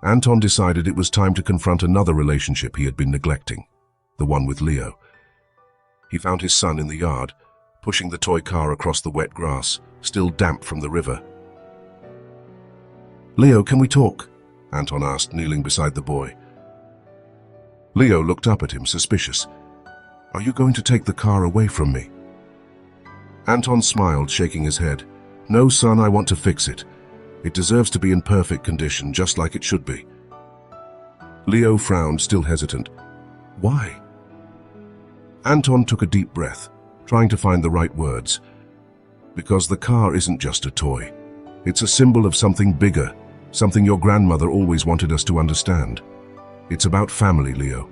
Anton decided it was time to confront another relationship he had been neglecting, the one with Leo. He found his son in the yard, pushing the toy car across the wet grass, still damp from the river. "Leo, can we talk?" Anton asked, kneeling beside the boy. Leo looked up at him, suspicious. "Are you going to take the car away from me?" Anton smiled, shaking his head. "No, son, I want to fix it. It deserves to be in perfect condition, just like it should be." Leo frowned, still hesitant. "Why?" Anton took a deep breath, trying to find the right words. "Because the car isn't just a toy. It's a symbol of something bigger, something your grandmother always wanted us to understand. It's about family, Leo.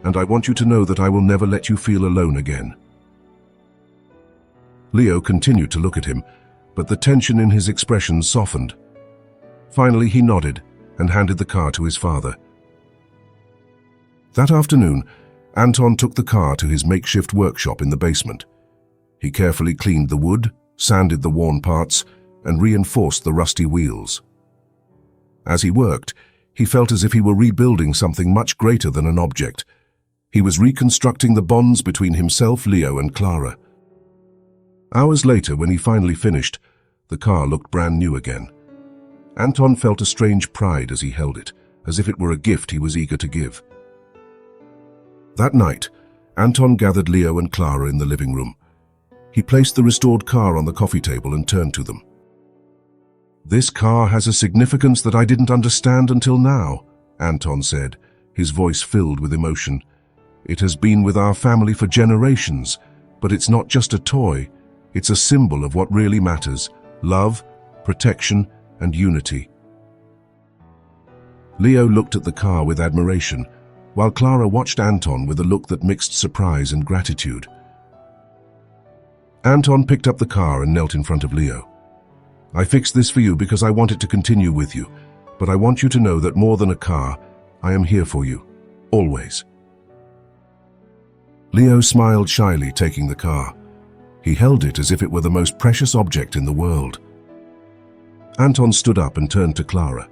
And I want you to know that I will never let you feel alone again." Leo continued to look at him, but the tension in his expression softened. Finally, he nodded and handed the car to his father. That afternoon, Anton took the car to his makeshift workshop in the basement. He carefully cleaned the wood, sanded the worn parts, and reinforced the rusty wheels. As he worked, he felt as if he were rebuilding something much greater than an object. He was reconstructing the bonds between himself, Leo, and Clara. Hours later, when he finally finished, the car looked brand new again. Anton felt a strange pride as he held it, as if it were a gift he was eager to give. That night, Anton gathered Leo and Clara in the living room. He placed the restored car on the coffee table and turned to them. "This car has a significance that I didn't understand until now," Anton said, his voice filled with emotion. "It has been with our family for generations, But it's not just a toy, it's a symbol of what really matters: love, protection, and unity. Leo looked at the car with admiration, while Clara watched Anton with a look that mixed surprise and gratitude. Anton picked up the car and knelt in front of Leo. "I fixed this for you because I want it to continue with you, but I want you to know that more than a car, I am here for you, always." Leo smiled shyly, taking the car. He held it as if it were the most precious object in the world. Anton stood up and turned to Clara.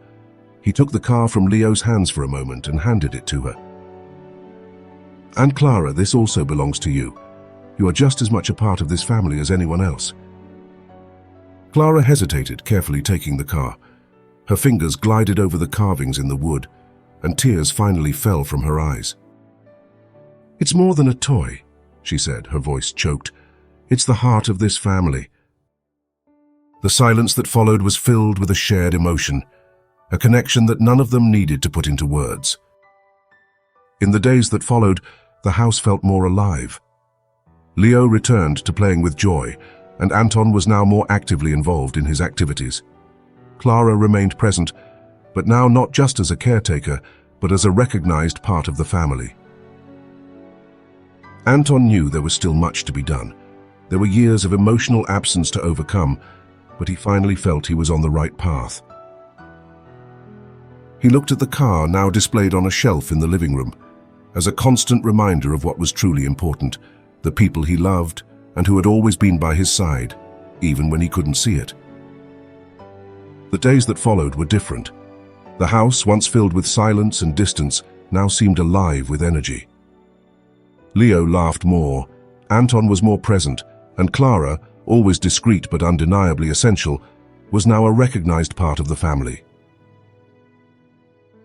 He took the car from Leo's hands for a moment and handed it to her. "And Clara, this also belongs to you. You are just as much a part of this family as anyone else." Clara hesitated, carefully taking the car. Her fingers glided over the carvings in the wood, and tears finally fell from her eyes. "It's more than a toy," she said, her voice choked. "It's the heart of this family." The silence that followed was filled with a shared emotion, a connection that none of them needed to put into words. In the days that followed, the house felt more alive. Leo returned to playing with joy, and Anton was now more actively involved in his activities. Clara remained present, but now not just as a caretaker, but as a recognized part of the family. Anton knew there was still much to be done. There were years of emotional absence to overcome, but he finally felt he was on the right path. He looked at the car now displayed on a shelf in the living room, as a constant reminder of what was truly important, the people he loved and who had always been by his side, even when he couldn't see it. The days that followed were different. The house, once filled with silence and distance, now seemed alive with energy. Leo laughed more, Anton was more present, and Clara, always discreet but undeniably essential, was now a recognized part of the family.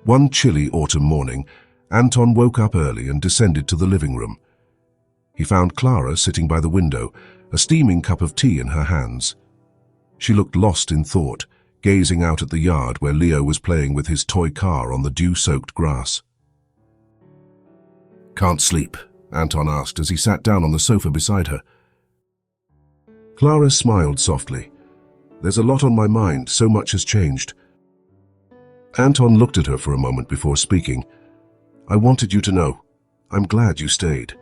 One chilly autumn morning, Anton woke up early and descended to the living room. He found Clara sitting by the window, a steaming cup of tea in her hands. She looked lost in thought, gazing out at the yard where Leo was playing with his toy car on the dew-soaked grass. "Can't sleep?" Anton asked as he sat down on the sofa beside her. Clara smiled softly. "There's a lot on my mind, so much has changed." Anton looked at her for a moment before speaking. "I wanted you to know. I'm glad you stayed."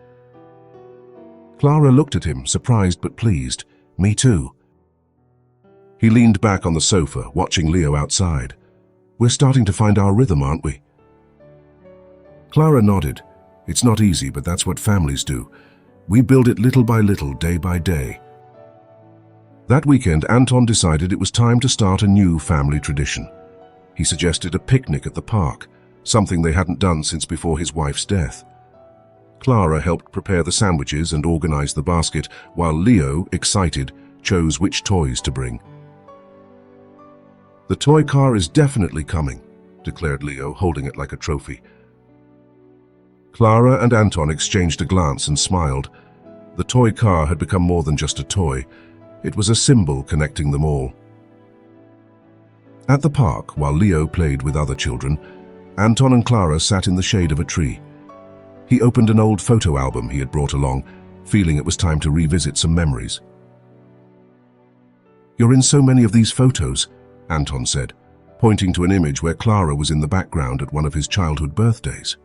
Clara looked at him, surprised but pleased. "Me too." He leaned back on the sofa, watching Leo outside. "We're starting to find our rhythm, aren't we?" Clara nodded. "It's not easy, but that's what families do. We build it little by little, day by day." That weekend, Anton decided it was time to start a new family tradition. He suggested a picnic at the park, something they hadn't done since before his wife's death. Clara helped prepare the sandwiches and organize the basket, while Leo, excited, chose which toys to bring. "The toy car is definitely coming," declared Leo, holding it like a trophy. Clara and Anton exchanged a glance and smiled. The toy car had become more than just a toy. It was a symbol connecting them all. At the park, while Leo played with other children, Anton and Clara sat in the shade of a tree. He opened an old photo album he had brought along, feeling it was time to revisit some memories. "You're in so many of these photos," Anton said, pointing to an image where Clara was in the background at one of his childhood birthdays.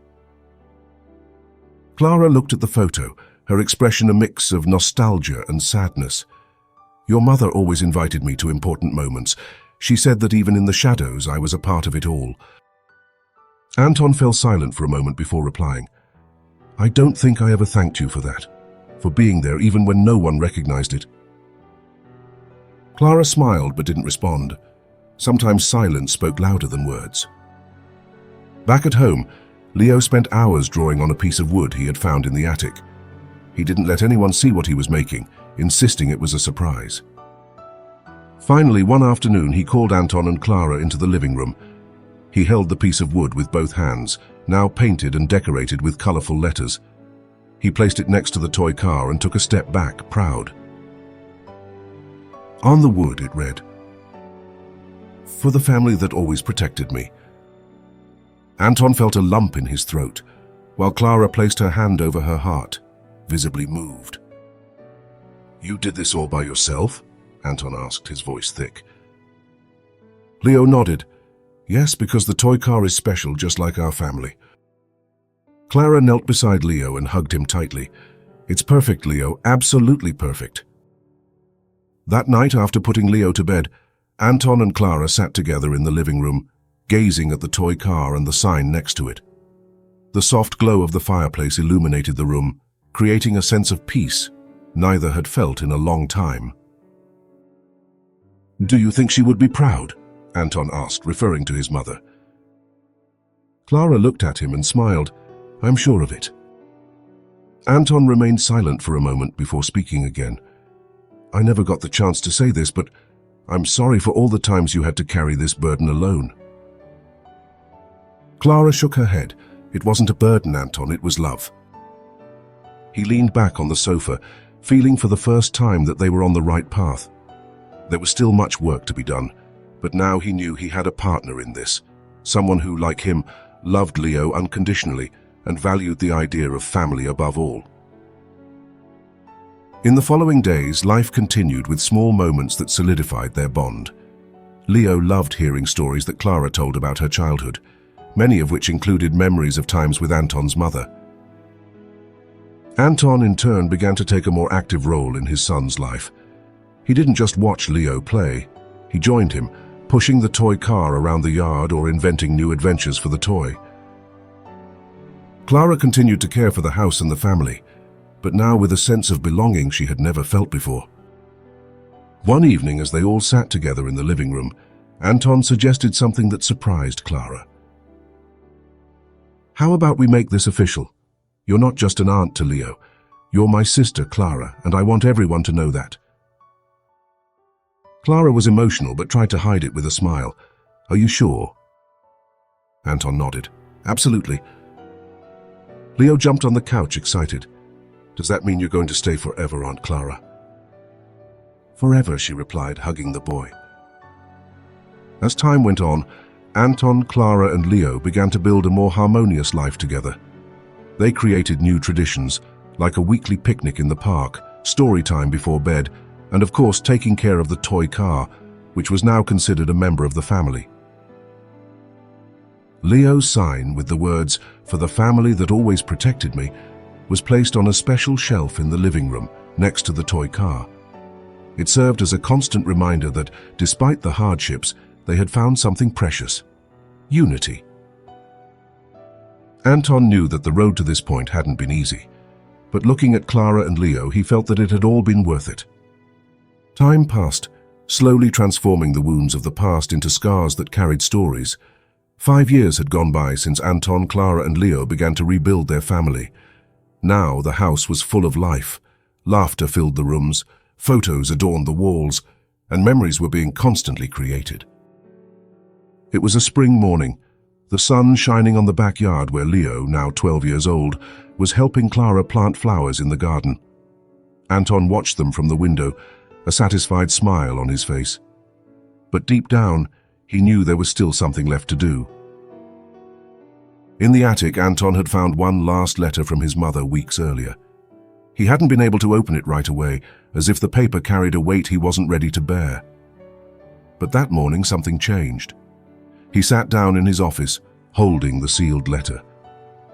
Clara looked at the photo, her expression a mix of nostalgia and sadness. "Your mother always invited me to important moments. She said that even in the shadows I was a part of it all." Anton fell silent for a moment before replying. "I don't think I ever thanked you for that, for being there even when no one recognized it." Clara smiled but didn't respond. Sometimes silence spoke louder than words. Back at home, Leo spent hours drawing on a piece of wood he had found in the attic. He didn't let anyone see what he was making, insisting it was a surprise. Finally, one afternoon, he called Anton and Clara into the living room. He held the piece of wood with both hands, now painted and decorated with colorful letters. He placed it next to the toy car and took a step back, proud. On the wood it read, "For the family that always protected me." Anton felt a lump in his throat, while Clara placed her hand over her heart, visibly moved. You did this all by yourself? Anton asked, his voice thick. Leo nodded. Yes, because the toy car is special, just like our family. Clara knelt beside Leo and hugged him tightly. It's perfect, Leo, absolutely perfect. That night, after putting Leo to bed, Anton and Clara sat together in the living room, gazing at the toy car and the sign next to it. The soft glow of the fireplace illuminated the room, creating a sense of peace neither had felt in a long time. Do you think she would be proud? Anton asked, referring to his mother. Clara looked at him and smiled. I'm sure of it. Anton remained silent for a moment before speaking again. I never got the chance to say this, but I'm sorry for all the times you had to carry this burden alone. Clara shook her head. It wasn't a burden, Anton, it was love. He leaned back on the sofa, feeling for the first time that they were on the right path. There was still much work to be done, but now he knew he had a partner in this, someone who, like him, loved Leo unconditionally and valued the idea of family above all. In the following days, life continued with small moments that solidified their bond. Leo loved hearing stories that Clara told about her childhood, many of which included memories of times with Anton's mother. Anton, in turn, began to take a more active role in his son's life. He didn't just watch Leo play. He joined him, pushing the toy car around the yard or inventing new adventures for the toy. Clara continued to care for the house and the family, but now with a sense of belonging she had never felt before. One evening, as they all sat together in the living room, Anton suggested something that surprised Clara. How about we make this official? You're not just an aunt to Leo. You're my sister, Clara, and I want everyone to know that. Clara was emotional but tried to hide it with a smile. Are you sure? Anton nodded. Absolutely. Leo jumped on the couch, excited. Does that mean you're going to stay forever, Aunt Clara? Forever, she replied, hugging the boy. As time went on, Anton, Clara, and Leo began to build a more harmonious life together. They created new traditions, like a weekly picnic in the park, story time before bed, and of course taking care of the toy car, which was now considered a member of the family. Leo's sign with the words, "For the family that always protected me," was placed on a special shelf in the living room, next to the toy car. It served as a constant reminder that, despite the hardships, they had found something precious: unity. Anton knew that the road to this point hadn't been easy, but looking at Clara and Leo, he felt that it had all been worth it. Time passed, slowly transforming the wounds of the past into scars that carried stories. 5 years had gone by since Anton, Clara, and Leo began to rebuild their family. Now the house was full of life. Laughter filled the rooms, photos adorned the walls, and memories were being constantly created. It was a spring morning, the sun shining on the backyard where Leo, now 12 years old, was helping Clara plant flowers in the garden. Anton watched them from the window, a satisfied smile on his face. But deep down, he knew there was still something left to do. In the attic, Anton had found one last letter from his mother weeks earlier. He hadn't been able to open it right away, as if the paper carried a weight he wasn't ready to bear. But that morning, something changed. He sat down in his office, holding the sealed letter.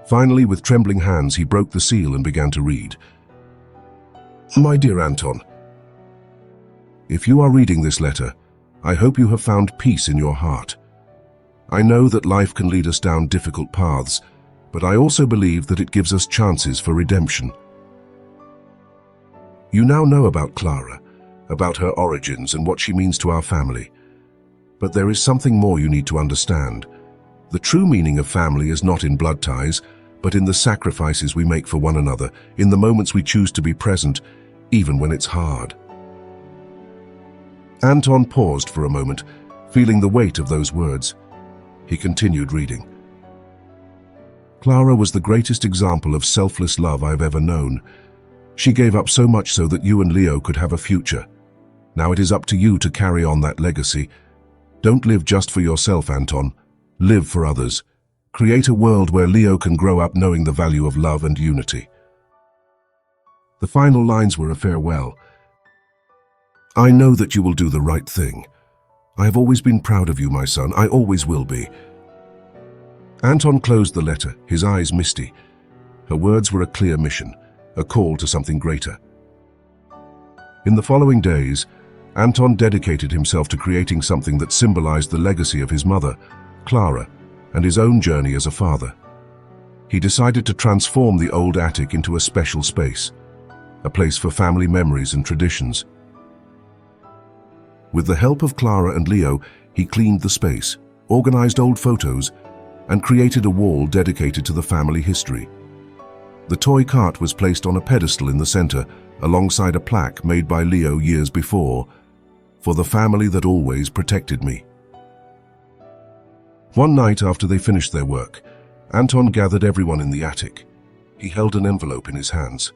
Finally, with trembling hands, he broke the seal and began to read. My dear Anton, if you are reading this letter, I hope you have found peace in your heart. I know that life can lead us down difficult paths, but I also believe that it gives us chances for redemption. You now know about Clara, about her origins and what she means to our family. But there is something more you need to understand. The true meaning of family is not in blood ties, but in the sacrifices we make for one another, in the moments we choose to be present, even when it's hard. Anton paused for a moment, feeling the weight of those words. He continued reading. Clara was the greatest example of selfless love I've ever known. She gave up so much so that you and Leo could have a future. Now it is up to you to carry on that legacy. Don't live just for yourself, Anton. Live for others. Create a world where Leo can grow up knowing the value of love and unity. The final lines were a farewell, I know that you will do the right thing. I have always been proud of you, my son. I always will be. Anton closed the letter, his eyes misty. Her words were a clear mission, a call to something greater. In the following days, Anton dedicated himself to creating something that symbolized the legacy of his mother, Clara, and his own journey as a father. He decided to transform the old attic into a special space, a place for family memories and traditions. With the help of Clara and Leo, he cleaned the space, organized old photos, and created a wall dedicated to the family history. The toy cart was placed on a pedestal in the center, alongside a plaque made by Leo years before, "For the family that always protected me." One night after they finished their work, Anton gathered everyone in the attic. He held an envelope in his hands.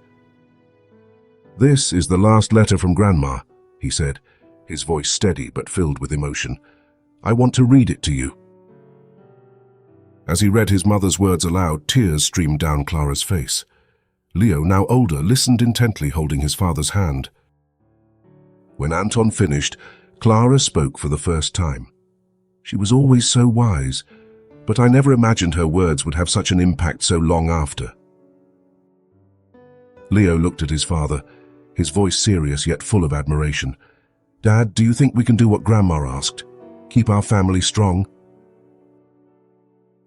"This is the last letter from Grandma," he said, his voice steady but filled with emotion. "I want to read it to you." As he read his mother's words aloud, tears streamed down Clara's face. Leo, now older, listened intently, holding his father's hand. When Anton finished, Clara spoke for the first time. "She was always so wise, but I never imagined her words would have such an impact so long after." Leo looked at his father, his voice serious yet full of admiration. "Dad, do you think we can do what Grandma asked? Keep our family strong?"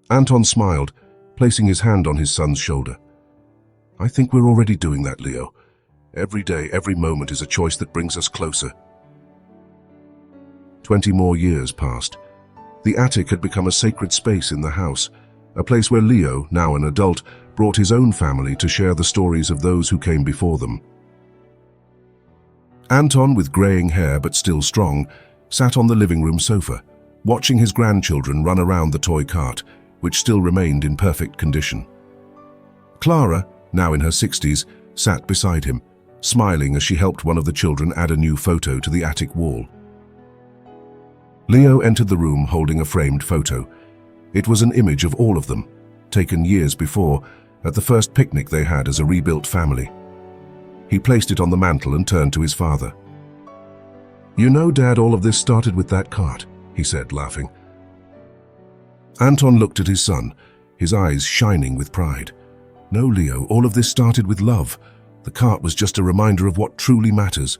Anton smiled, placing his hand on his son's shoulder. "I think we're already doing that, Leo. Every day, every moment is a choice that brings us closer." 20 more years passed. The attic had become a sacred space in the house, a place where Leo, now an adult, brought his own family to share the stories of those who came before them. Anton, with graying hair but still strong, sat on the living room sofa, watching his grandchildren run around the toy cart, which still remained in perfect condition. Clara, now in her 60s, sat beside him, smiling as she helped one of the children add a new photo to the attic wall. Leo entered the room holding a framed photo. It was an image of all of them, taken years before, at the first picnic they had as a rebuilt family. He placed it on the mantel and turned to his father. "You know, Dad, all of this started with that cart," he said, laughing. Anton looked at his son, his eyes shining with pride. "No, Leo, all of this started with love. The cart was just a reminder of what truly matters."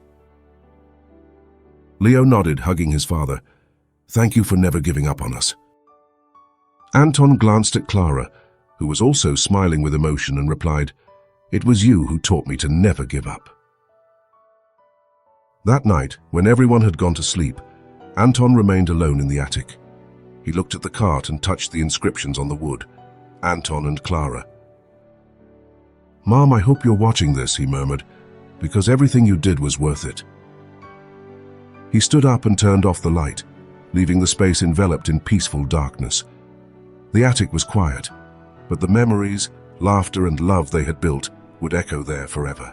Leo nodded, hugging his father. "Thank you for never giving up on us." Anton glanced at Clara, who was also smiling with emotion, and replied, "It was you who taught me to never give up." That night, when everyone had gone to sleep, Anton remained alone in the attic. He looked at the cart and touched the inscriptions on the wood. Anton and Clara. "Mom, I hope you're watching this," he murmured, "because everything you did was worth it." He stood up and turned off the light, leaving the space enveloped in peaceful darkness. The attic was quiet, but the memories, laughter, and love they had built would echo there forever.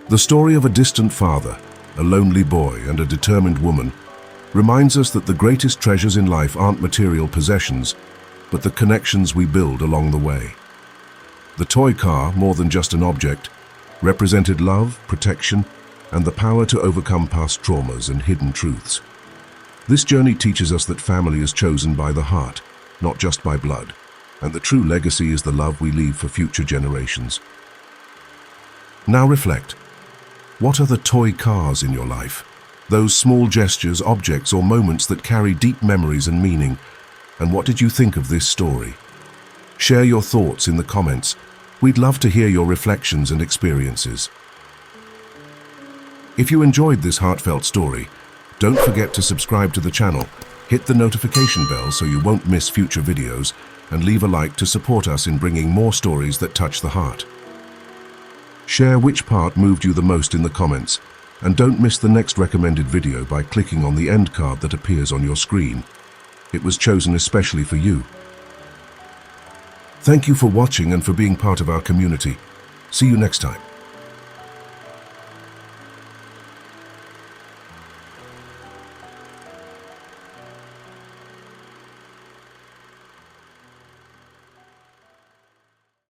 The story of a distant father, a lonely boy, and a determined woman reminds us that the greatest treasures in life aren't material possessions, but the connections we build along the way. The toy car, more than just an object, represented love, protection, and the power to overcome past traumas and hidden truths. This journey teaches us that family is chosen by the heart, not just by blood, and the true legacy is the love we leave for future generations. Now reflect. What are the toy cars in your life? Those small gestures, objects, or moments that carry deep memories and meaning. And what did you think of this story? Share your thoughts in the comments. We'd love to hear your reflections and experiences. If you enjoyed this heartfelt story, don't forget to subscribe to the channel, hit the notification bell so you won't miss future videos, and leave a like to support us in bringing more stories that touch the heart. Share which part moved you the most in the comments, and don't miss the next recommended video by clicking on the end card that appears on your screen. It was chosen especially for you. Thank you for watching and for being part of our community. See you next time.